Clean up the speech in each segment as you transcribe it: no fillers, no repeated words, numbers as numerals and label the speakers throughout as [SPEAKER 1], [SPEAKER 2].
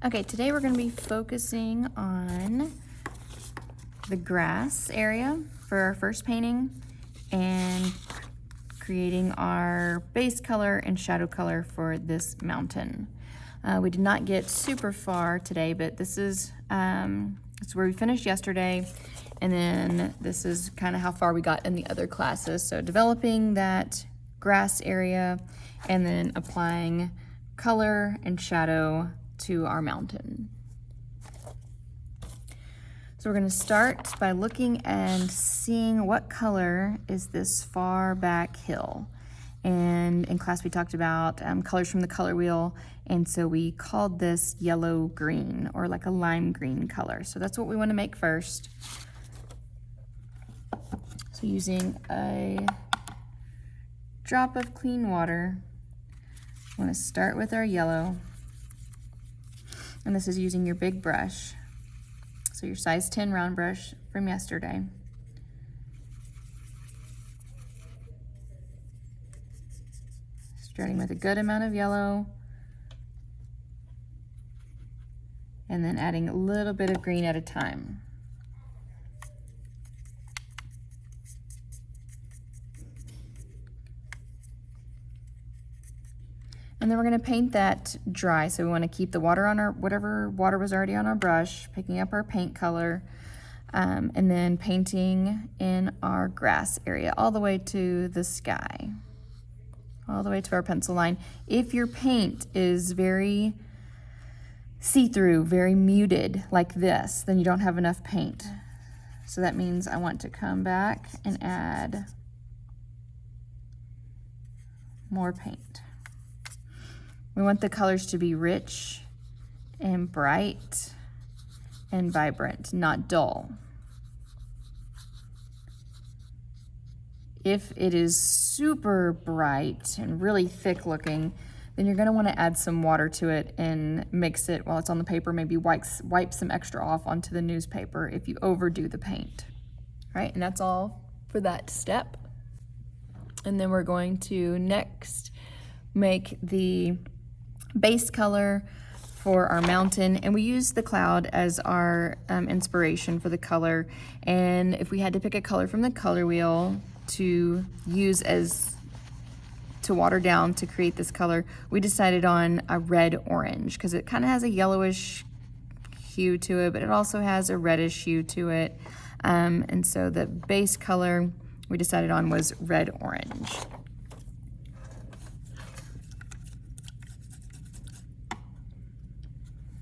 [SPEAKER 1] Okay, today we're going to be focusing on the grass area for our first painting and creating our base color and shadow color for this mountain. We did not get super far today, but this is where we finished yesterday, and then this is kind of how far we got in the other classes. So developing that grass area and then applying color and shadow to our mountain. So we're going to start by looking and seeing what color is this far back hill. And in class we talked about colors from the color wheel, and so we called this yellow green, or like a lime green color. So that's what we want to make first. So using a drop of clean water, we want to start with our yellow. And this is using your big brush. So your size 10 round brush from yesterday. Starting with a good amount of yellow. And then adding a little bit of green at a time. And then we're going to paint that dry. So we want to keep the water on our, whatever water was already on our brush, picking up our paint color, and then painting in our grass area all the way to the sky, all the way to our pencil line. If your paint is very see-through, very muted like this, then you don't have enough paint. So that means I want to come back and add more paint. We want the colors to be rich and bright and vibrant, not dull. If it is super bright and really thick looking, then you're gonna wanna add some water to it and mix it while it's on the paper, maybe wipe some extra off onto the newspaper if you overdo the paint. All right, and that's all for that step. And then we're going to next make the base color for our mountain, and we use the cloud as our inspiration for the color. And if we had to pick a color from the color wheel to use as to water down to create this color, we decided on a red orange because it kind of has a yellowish hue to it, but it also has a reddish hue to it. And so the base color we decided on was red orange.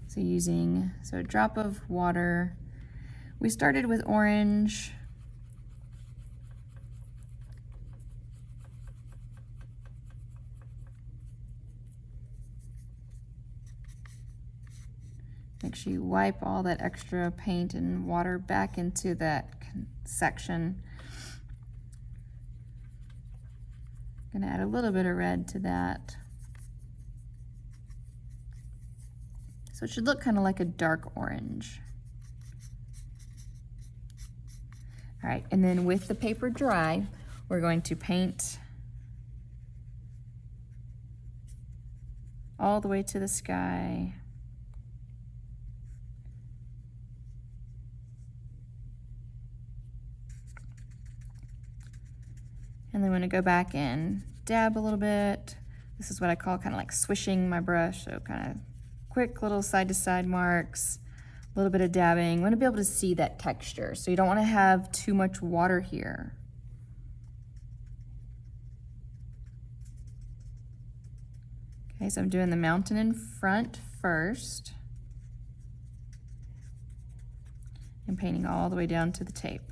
[SPEAKER 1] So using a drop of water. We started with orange. Make sure you wipe all that extra paint and water back into that section. Gonna add a little bit of red to that. So it should look kind of like a dark orange. All right, and then with the paper dry, we're going to paint all the way to the sky. And then I'm gonna go back and dab a little bit. This is what I call kind of like swishing my brush, so kind of quick little side-to-side marks, a little bit of dabbing. I want to be able to see that texture, so you don't want to have too much water here. Okay, so I'm doing the mountain in front first and painting all the way down to the tape.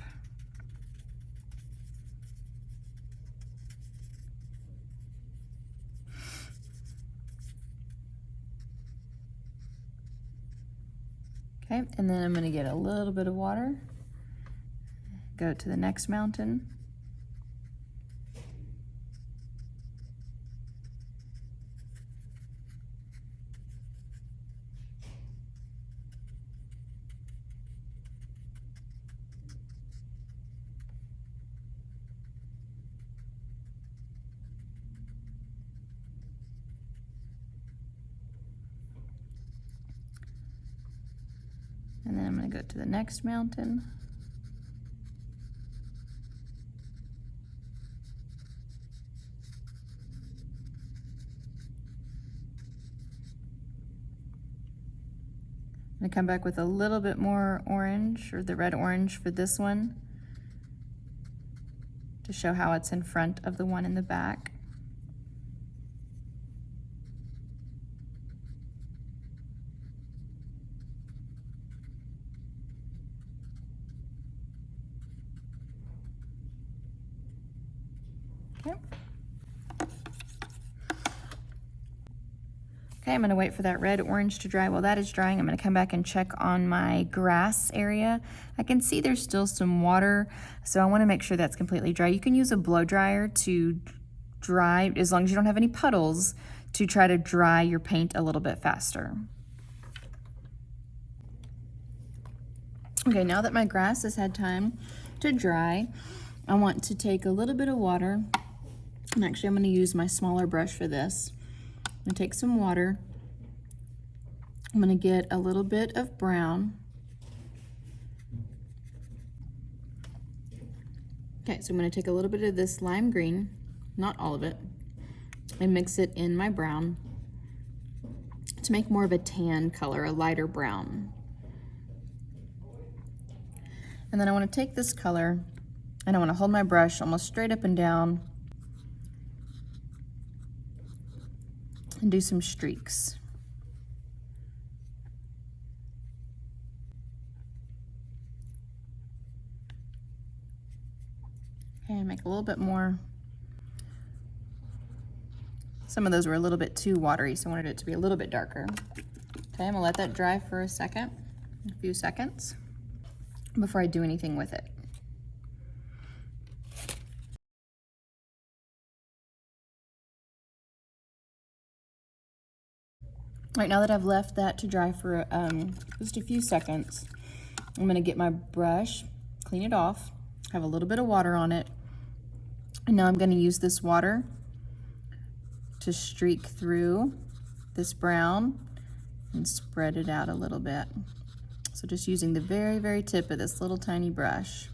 [SPEAKER 1] Okay, and then I'm gonna get a little bit of water, go to the next mountain. gonna go to the next mountain. I'm gonna come back with a little bit more orange, or the red orange for this one, to show how it's in front of the one in the back. Okay. Okay, I'm gonna wait for that red orange to dry. While that is drying, I'm gonna come back and check on my grass area. I can see there's still some water, so I wanna make sure that's completely dry. You can use a blow dryer to dry, as long as you don't have any puddles, to try to dry your paint a little bit faster. Okay, now that my grass has had time to dry, I want to take a little bit of water, and actually I'm gonna use my smaller brush for this. I'm gonna take some water. I'm gonna get a little bit of brown. Okay, so I'm gonna take a little bit of this lime green, not all of it, and mix it in my brown to make more of a tan color, a lighter brown. And then I wanna take this color and I wanna hold my brush almost straight up and down and do some streaks. Okay, make a little bit more. Some of those were a little bit too watery, so I wanted it to be a little bit darker. Okay, I'm gonna let that dry for a few seconds, before I do anything with it. All right, now that I've left that to dry for just a few seconds, I'm gonna get my brush, clean it off, have a little bit of water on it, and now I'm gonna use this water to streak through this brown and spread it out a little bit. So just using the very, very tip of this little tiny brush.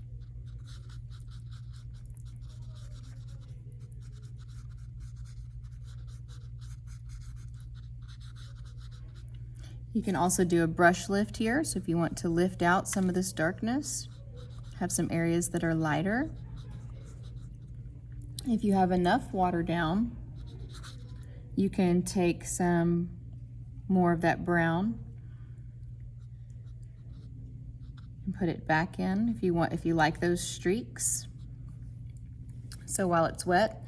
[SPEAKER 1] You can also do a brush lift here. So if you want to lift out some of this darkness, have some areas that are lighter. If you have enough water down, you can take some more of that brown and put it back in if you like those streaks. So while it's wet,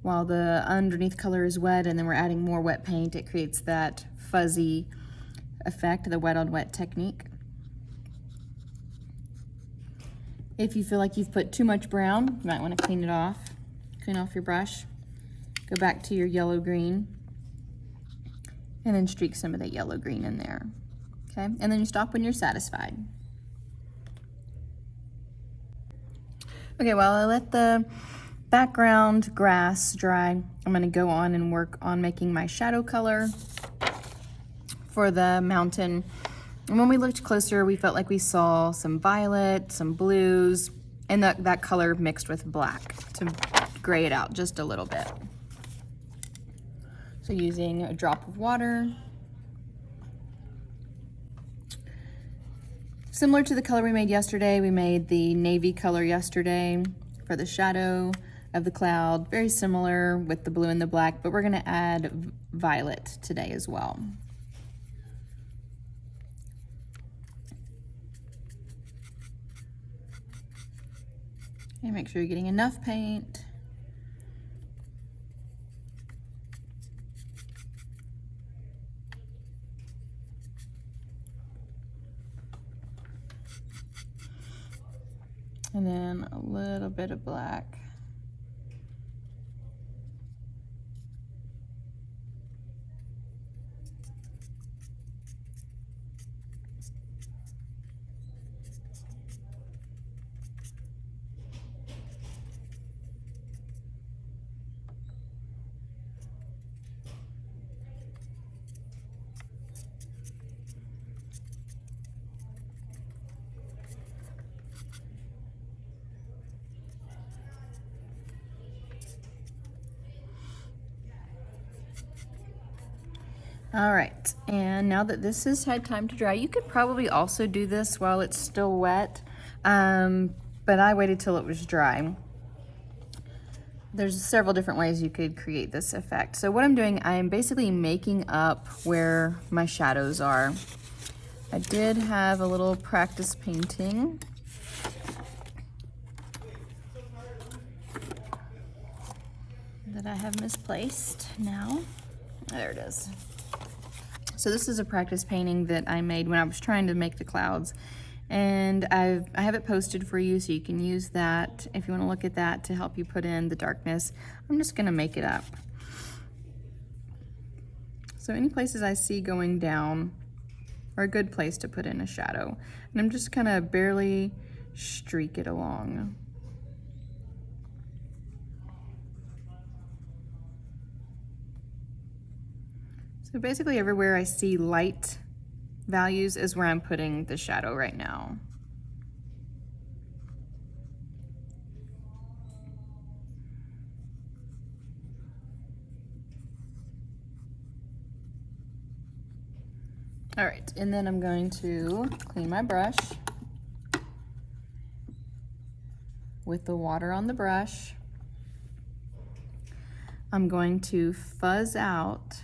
[SPEAKER 1] while the underneath color is wet, and then we're adding more wet paint, it creates that fuzzy effect, the wet on wet technique. If you feel like you've put too much brown, you might want to clean it off. Clean off your brush. Go back to your yellow green and then streak some of that yellow green in there. Okay, and then you stop when you're satisfied. Okay, while I let the background grass dry, I'm gonna go on and work on making my shadow color for the mountain. And when we looked closer, we felt like we saw some violet, some blues, and that color mixed with black to gray it out just a little bit. So using a drop of water, similar to the color we made yesterday. We made the navy color yesterday for the shadow of the cloud, very similar with the blue and the black, but we're gonna add violet today as well. And make sure you're getting enough paint. And then a little bit of black. All right, and now that this has had time to dry, you could probably also do this while it's still wet, but I waited till it was dry. There's several different ways you could create this effect. So what I'm doing, I am basically making up where my shadows are. I did have a little practice painting. That I have misplaced now. There it is. So this is a practice painting that I made when I was trying to make the clouds. And I have it posted for you so you can use that if you want to look at that to help you put in the darkness. I'm just going to make it up. So any places I see going down are a good place to put in a shadow. And I'm just kind of barely streak it along. So basically everywhere I see light values is where I'm putting the shadow right now. All right, and then I'm going to clean my brush with the water on the brush. I'm going to fuzz out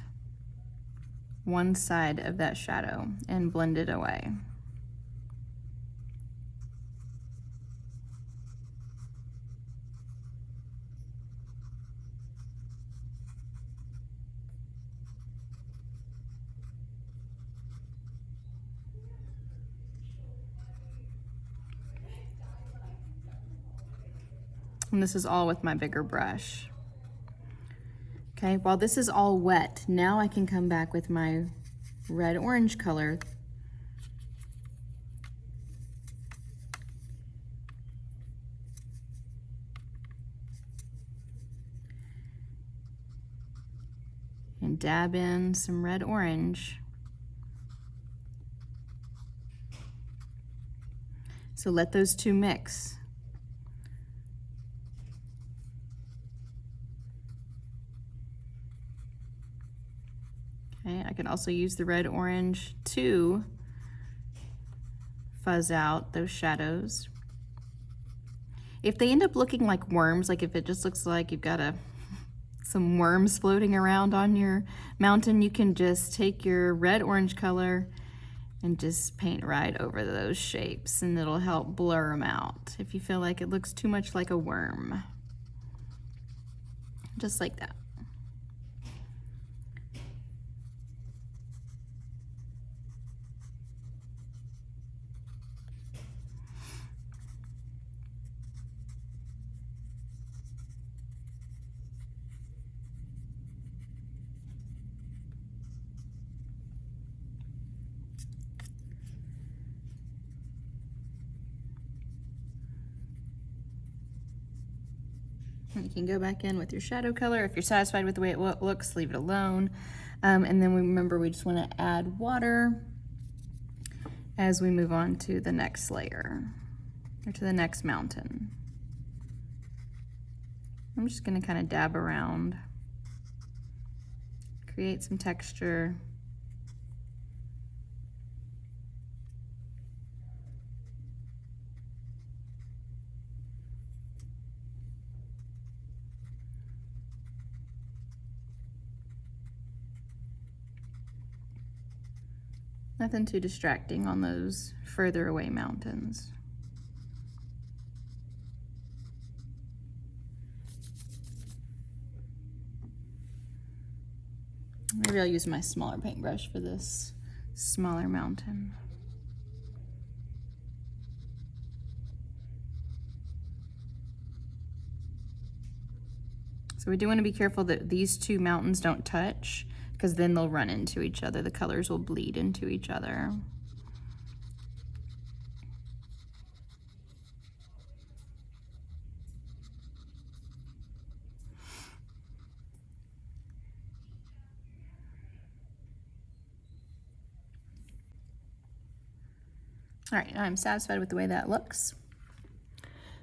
[SPEAKER 1] one side of that shadow and blend it away. And this is all with my bigger brush. Okay, while this is all wet, now I can come back with my red-orange color. And dab in some red-orange. So let those two mix. Okay, I can also use the red orange to fuzz out those shadows. If they end up looking like worms, like if it just looks like you've got some worms floating around on your mountain, you can just take your red orange color and just paint right over those shapes, and it'll help blur them out if you feel like it looks too much like a worm. Just like that. You can go back in with your shadow color. If you're satisfied with the way it looks, leave it alone. And then remember, we just want to add water as we move on to the next layer, or to the next mountain. I'm just going to kind of dab around, create some texture. Nothing too distracting on those further away mountains. Maybe I'll use my smaller paintbrush for this smaller mountain. So we do want to be careful that these two mountains don't touch, because then they'll run into each other. The colors will bleed into each other. All right, I'm satisfied with the way that looks.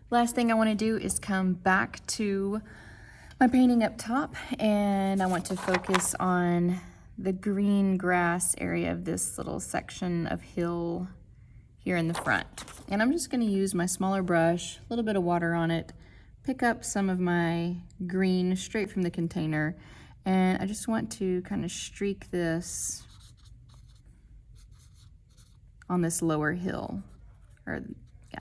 [SPEAKER 1] Last thing I want to do is come back to my painting up top, and I want to focus on the green grass area of this little section of hill here in the front. And I'm just going to use my smaller brush, a little bit of water on it, pick up some of my green straight from the container, and I just want to kind of streak this on this lower hill, or yeah.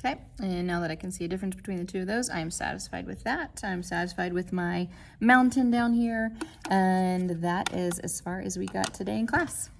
[SPEAKER 1] Okay, and now that I can see a difference between the two of those, I am satisfied with that. I'm satisfied with my mountain down here, and that is as far as we got today in class.